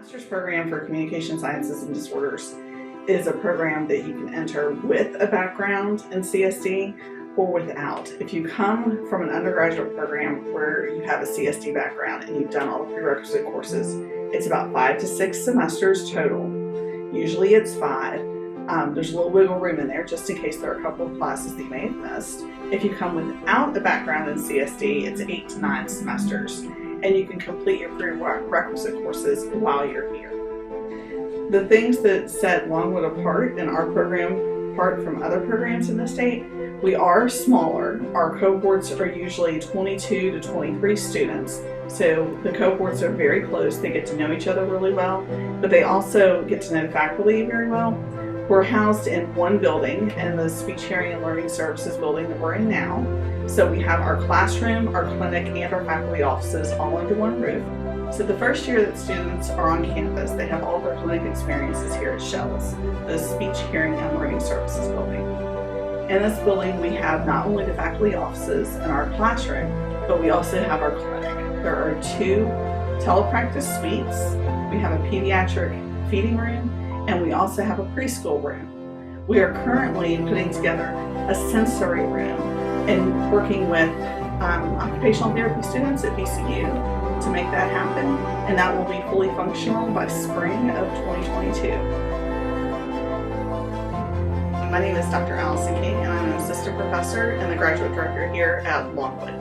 Master's program for Communication Sciences and Disorders is a program that you can enter with a background in CSD or without. If you come from an undergraduate program where you have a CSD background and you've done all the prerequisite courses, it's about 5 to 6 semesters total. Usually it's 5. There's a little wiggle room in there just in case there are a couple of classes that you may have missed. If you come without a background in CSD, it's 8 to 9 semesters, and you can complete your prerequisite courses while you're here. The things that set Longwood apart and our program apart from other programs in the state, we are smaller. Our cohorts are usually 22 to 23 students, so the cohorts are very close. They get to know each other really well, but they also get to know faculty very well. We're housed in one building, in the Speech, Hearing, and Learning Services building that we're in now. So we have our classroom, our clinic, and our faculty offices all under one roof. So the first year that students are on campus, they have all their clinic experiences here at Shells, the Speech, Hearing, and Learning Services building. In this building, we have not only the faculty offices and our classroom, but we also have our clinic. There are 2 telepractice suites. We have a pediatric feeding room, and we also have a preschool room. We are currently putting together a sensory room and working with occupational therapy students at VCU to make that happen, and that will be fully functional by spring of 2022. My name is Dr. Alison King, and I'm an assistant professor and the graduate director here at Longwood.